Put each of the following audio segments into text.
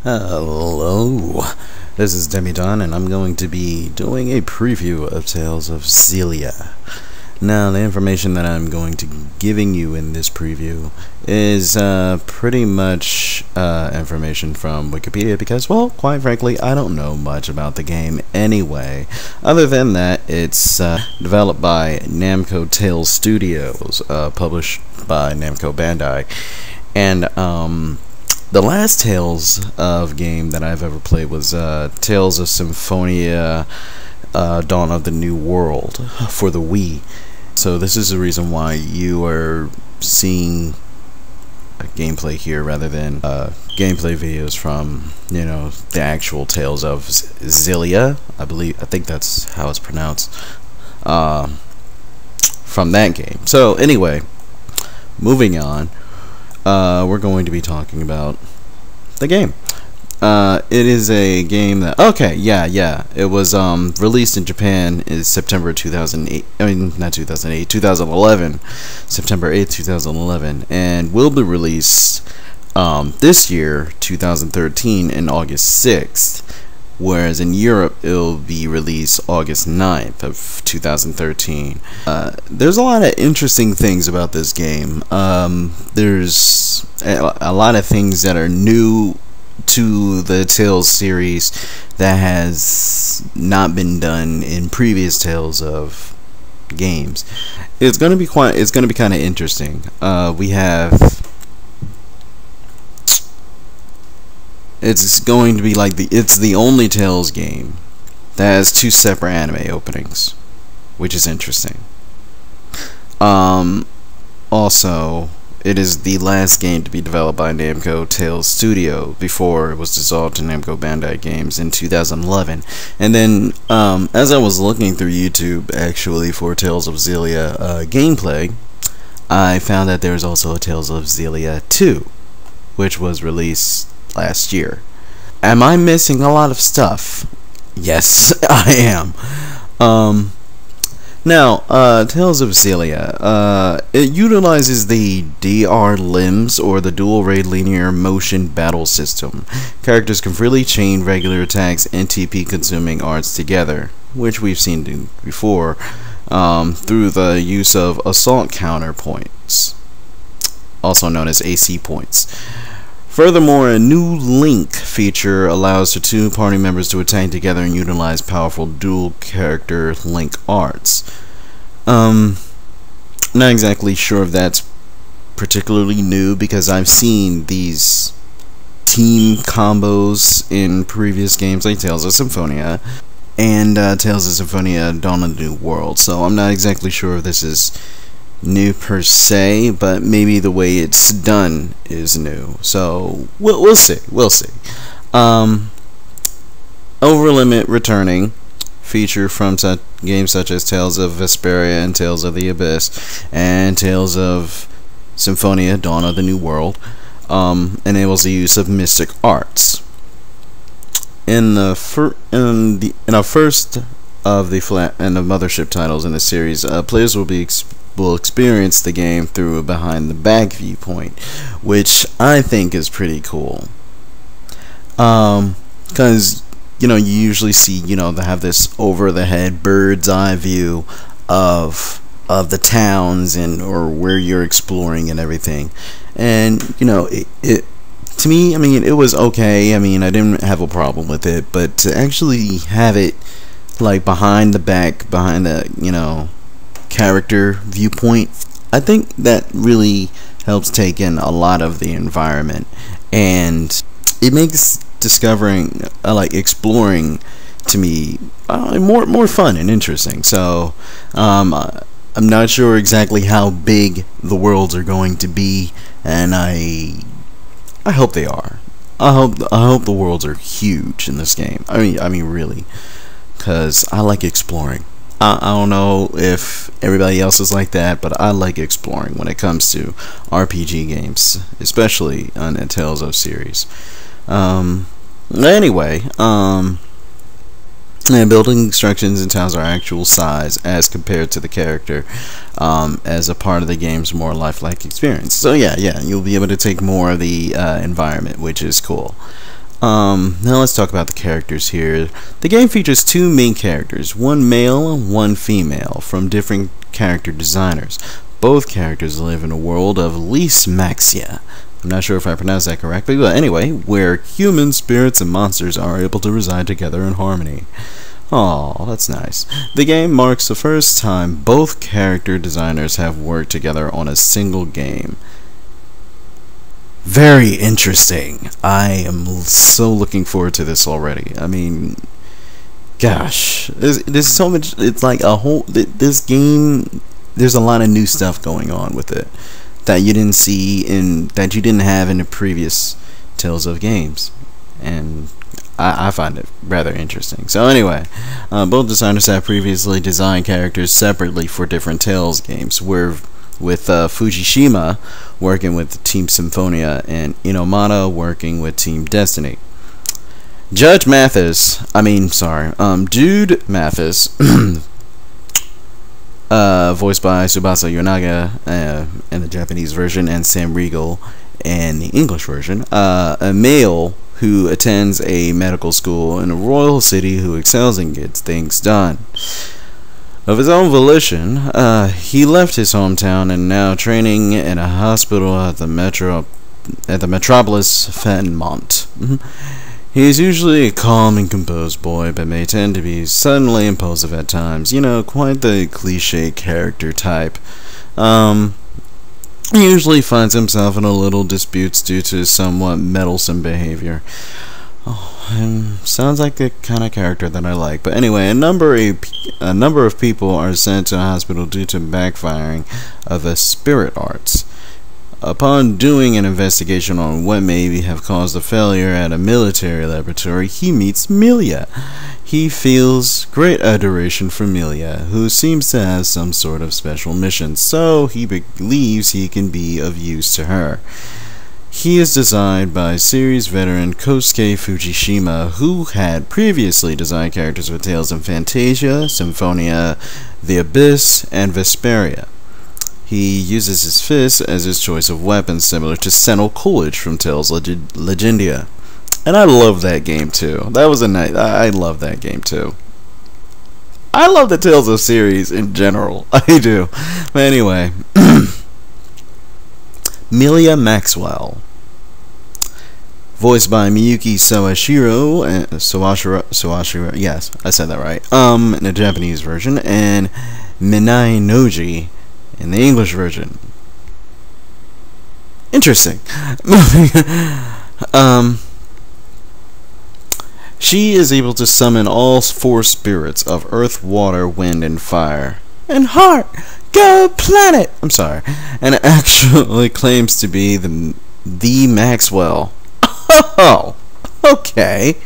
Hello, this is DemiDon, and I'm going to be doing a preview of Tales of Ziilleea. Now, the information that I'm going to be giving you in this preview is pretty much information from Wikipedia because, well, quite frankly, I don't know much about the game anyway. Other than that, it's developed by Namco Tales Studios, published by Namco Bandai, and the last Tales of game that I've ever played was Tales of Symphonia Dawn of the New World for the Wii. So this is the reason why you are seeing a gameplay here rather than gameplay videos from, you know, the actual Tales of Ziilleea. I think that's how it's pronounced, from that game. So anyway, moving on. We're going to be talking about the game. It is a game that, it was released in Japan in September 2008. I mean, not 2008, 2011, September 8th, 2011, and will be released this year, 2013, in August 6th. Whereas in Europe, it'll be released August 9th of 2013. There's a lot of interesting things about this game. There's a lot of things that are new to the Tales series that has not been done in previous Tales of games. It's going to be kind of interesting. We have. It's going to be like it's the only Tales game that has two separate anime openings, which is interesting. Also, it is the last game to be developed by Namco Tales Studio before it was dissolved to Namco Bandai Games in 2011. And then, as I was looking through YouTube actually for Tales of Ziilleea gameplay, I found that there's also a Tales of Ziilleea 2, which was released last year. Am I missing a lot of stuff? Yes, I am. Now, Tales of Ziilleea, it utilizes the DR limbs, or the dual raid linear motion battle system. Characters can freely chain regular attacks and TP consuming arts together, which we've seen before, through the use of assault counter points, also known as AC points. Furthermore, a new link feature allows the two party members to attack together and utilize powerful dual character link arts. Not exactly sure if that's particularly new because I've seen these team combos in previous games like Tales of Symphonia and Tales of Symphonia Dawn of the New World, so I'm not exactly sure if this is new per se, but maybe the way it's done is new. So we'll see. Overlimit returning, feature from games such as Tales of Vesperia and Tales of the Abyss and Tales of Symphonia Dawn of the New World, enables the use of mystic arts. In our first of the mothership titles in the series, players will experience the game through a behind the back viewpoint, which I think is pretty cool. Because you usually see they have this over the head bird's eye view of the towns or where you're exploring and everything, and it to me, I mean, it was okay. I mean, I didn't have a problem with it, but to actually have it like behind the character viewpoint, I think that really helps take in a lot of the environment, and it makes discovering exploring to me more fun and interesting. So I'm not sure exactly how big the worlds are going to be, and I hope they are. I hope the worlds are huge in this game. I mean really, because I like exploring. I don't know if everybody else is like that, but I like exploring when it comes to RPG games, especially on the Tales of series. Anyway, And building instructions and tiles are actual size as compared to the character, as a part of the game's more lifelike experience. So yeah, you'll be able to take more of the environment, which is cool. Now let's talk about the characters here. The game features two main characters, one male and one female, from different character designers. Both characters live in a world of Eksilleeah. I'm not sure if I pronounced that correctly, but anyway, where humans, spirits, and monsters are able to reside together in harmony. Oh, that's nice. The game marks the first time both character designers have worked together on a single game. Very interesting. I am so looking forward to this already. I mean, gosh, there's so much. It's like a whole. This game, there's a lot of new stuff going on with it that you didn't see that you didn't have in the previous Tales of games, and I find it rather interesting. So anyway, both designers have previously designed characters separately for different Tales games, with Fujishima working with Team Symphonia and Inomata working with Team Destiny. Jude Mathis, voiced by Tsubasa Yonaga in the Japanese version, and Sam Riegel in the English version. A male who attends a medical school in a royal city, who excels and gets things done. Of his own volition, he left his hometown and now training in a hospital at the metropolis Fenmont. He is usually a calm and composed boy, but may tend to be suddenly impulsive at times. Quite the cliche character type. He usually finds himself in a little disputes due to somewhat meddlesome behavior. Sounds like the kind of character that I like. But anyway, a number of people are sent to a hospital due to backfiring of the spirit arts. Upon doing an investigation on what may have caused the failure at a military laboratory, he meets Ziilleea. He feels great adoration for Ziilleea, who seems to have some sort of special mission, so he believes he can be of use to her. He is designed by series veteran Kosuke Fujishima, who had previously designed characters for Tales of Phantasia, Symphonia, The Abyss, and Vesperia. He uses his fists as his choice of weapons, similar to Sentinel Coolidge from Tales of Legendia. And I love that game too. That was a nice. I love that game too. I love the Tales of series in general. I do. But anyway, Ziilleea Maxwell, voiced by Miyuki Sawashiro. Yes, I said that right. In the Japanese version, and Minai Noji in the English version. Interesting. She is able to summon all four spirits of earth, water, wind, and fire. And heart, go planet! I'm sorry. And actually claims to be the Maxwell. Oh, okay.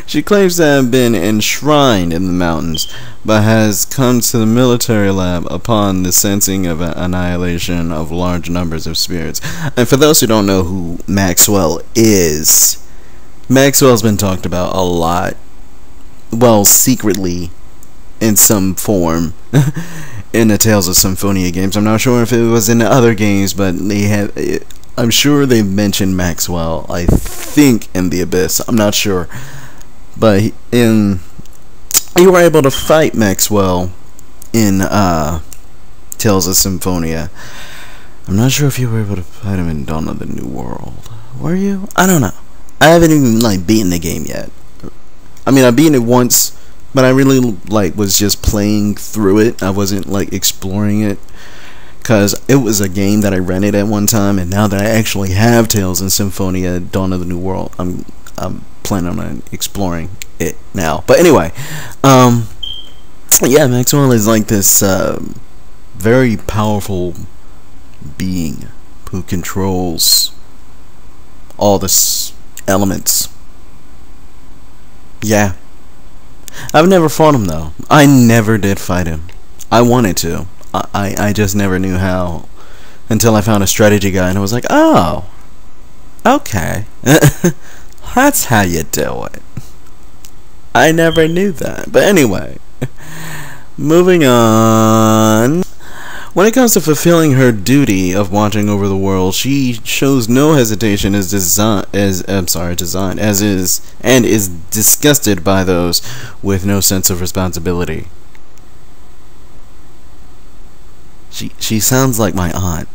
She claims to have been enshrined in the mountains, but has come to the military lab upon the sensing of annihilation of large numbers of spirits. And for those who don't know who Maxwell is, Maxwell's been talked about a lot. Well, secretly, in some form, in the Tales of Symphonia games. I'm not sure if it was in the other games, but they have. I'm sure they mentioned Maxwell. I think in The Abyss. I'm not sure, but you were able to fight Maxwell in Tales of Symphonia. I'm not sure if you were able to fight him in Dawn of the New World. Were you? I don't know. I haven't even beaten the game yet. I mean, I've beaten it once, but I really was just playing through it. I wasn't exploring it, because it was a game that I rented at one time, and now that I actually have Tales in Symphonia Dawn of the New World, I'm planning on exploring it now. But anyway, yeah, Maxwell is this very powerful being who controls all the elements. Yeah. I've never fought him though. I never did fight him. I wanted to. I just never knew how, until I found a strategy guide and I was like, oh, okay. That's how you do it. I never knew that. But anyway, moving on. When it comes to fulfilling her duty of watching over the world, she shows no hesitation as is disgusted by those with no sense of responsibility. She sounds like my aunt.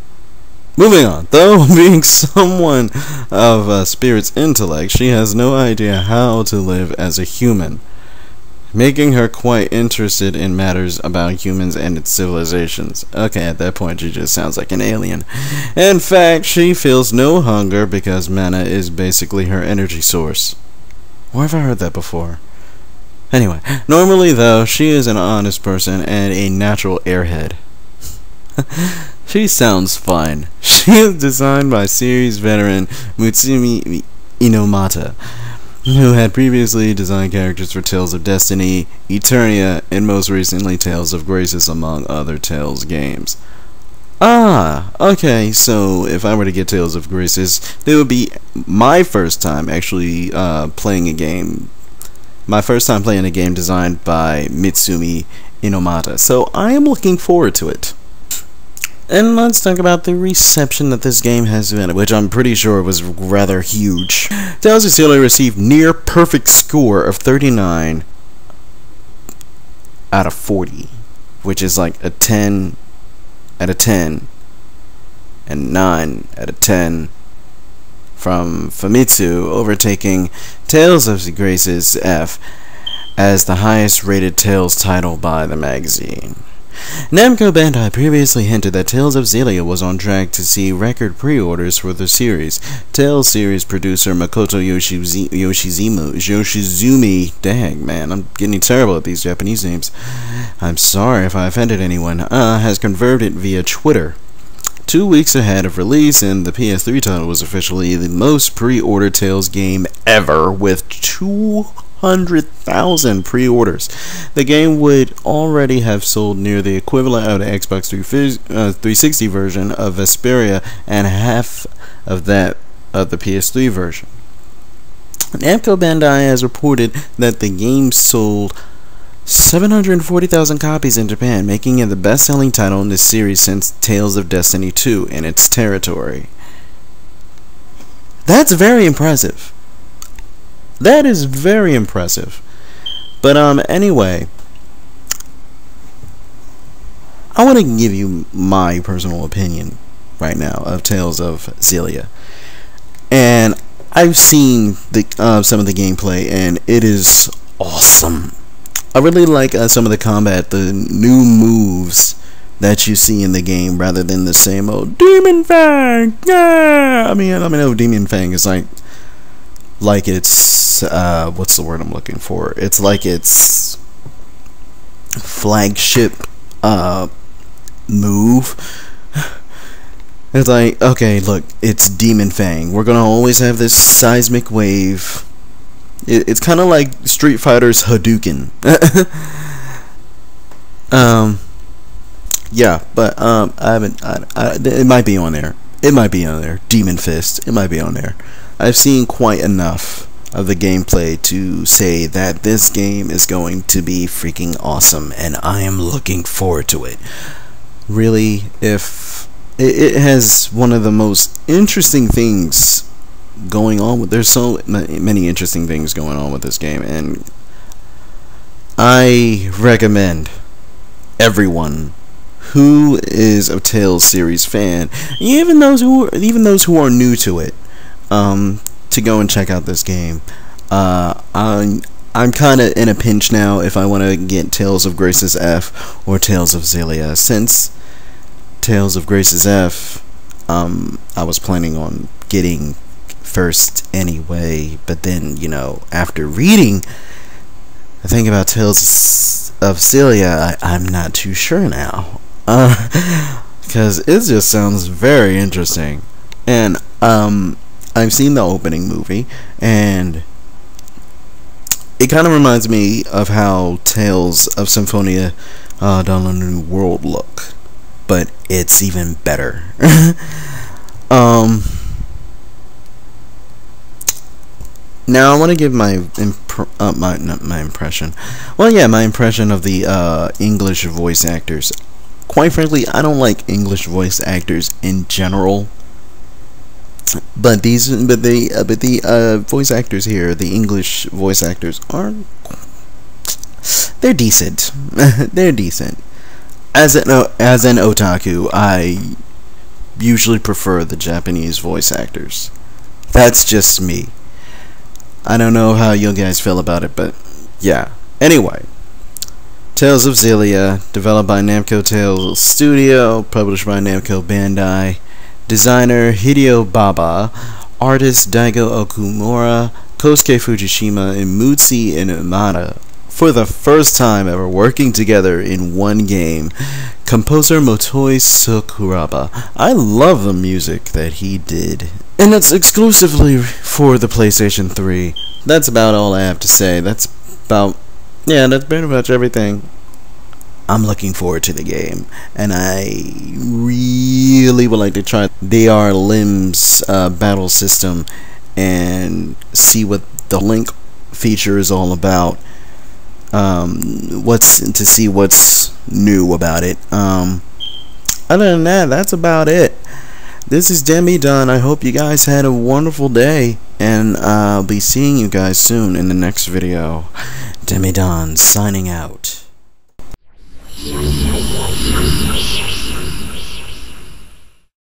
Moving on, though being someone of spirit's intellect, she has no idea how to live as a human, making her quite interested in matters about humans and its civilizations. Okay, at that point she just sounds like an alien. In fact, she feels no hunger because mana is basically her energy source. Where have I heard that before? Anyway, normally though, she is an honest person and a natural airhead. She sounds fine. She is designed by series veteran Mutsumi Inomata, who had previously designed characters for Tales of Destiny, Eternia, and most recently Tales of Graces, among other Tales games. Ah, okay, so if I were to get Tales of Graces, it would be my first time actually playing a game. My first time playing a game designed by Mutsumi Inomata, so I am looking forward to it. And let's talk about the reception that this game has been, which I'm pretty sure was rather huge. Tales of Xilliea received near perfect score of 39 out of 40, which is like a 10 out of 10 and 9 out of 10 from Famitsu, overtaking Tales of Graces F as the highest rated Tales title by the magazine. Namco Bandai previously hinted that Tales of Xilliea was on track to see record pre-orders for the series. Tales series producer Makoto Yoshizumi, dang man, I'm getting terrible at these Japanese names. I'm sorry if I offended anyone, has confirmed it via Twitter. 2 weeks ahead of release, and the PS3 title was officially the most pre-ordered Tales game ever, with 200,000 pre-orders. The game would already have sold near the equivalent of the Xbox 360 version of Vesperia and half of that of the PS3 version. Namco Bandai has reported that the game sold 740,000 copies in Japan, making it the best-selling title in this series since Tales of Destiny 2 in its territory. That's very impressive. That is very impressive. But anyway, I want to give you my personal opinion right now of Tales of Xilliea. And I've seen the some of the gameplay, and it is awesome. I really like some of the combat, the new moves that you see in the game, rather than the same old Demon Fang. Yeah, I know Demon Fang is like it's what's the word I'm looking for? It's like its flagship move. It's like, okay, look, it's Demon Fang. We're gonna always have this seismic wave. It's kind of like Street Fighter's Hadouken. Yeah, but I haven't. It might be on there. It might be on there. Demon Fist. It might be on there. I've seen quite enough of the gameplay to say that this game is going to be freaking awesome, and I am looking forward to it. Really, if it has one of the most interesting things going on with, there's so many interesting things going on with this game, and I recommend everyone who is a Tales series fan, even those who are new to it, to go and check out this game. I'm kind of in a pinch now if I want to get Tales of Graces F or Tales of Xilliea. Since Tales of Graces F, I was planning on getting first anyway, but then, you know, after reading the thing about Tales of Xilliea, I'm not too sure now, because it just sounds very interesting. And I've seen the opening movie, and it kind of reminds me of how Tales of Symphonia Dawn of the New World look, but it's even better. Now I want to give my impression. Well, yeah, my impression of the English voice actors. Quite frankly, I don't like English voice actors in general. But the voice actors here, the English voice actors they're decent. They're decent. As an otaku, I usually prefer the Japanese voice actors. That's just me. I don't know how you guys feel about it, but yeah. Anyway, Tales of Xilliea, developed by Namco Tales Studio, published by Namco Bandai, designer Hideo Baba, artist Daigo Okumura, Kosuke Fujishima, and Mutsi Inamata. For the first time ever working together in one game, composer Motoi Sakuraba. I love the music that he did. And it's exclusively for the PlayStation 3. That's about all I have to say. That's pretty much everything. I'm looking forward to the game, and I really would like to try DR Limbs battle system and see what the link feature is all about. See what's new about it. Other than that, that's about it. This is DemiDon. I hope you guys had a wonderful day, and I'll be seeing you guys soon in the next video. DemiDon signing out.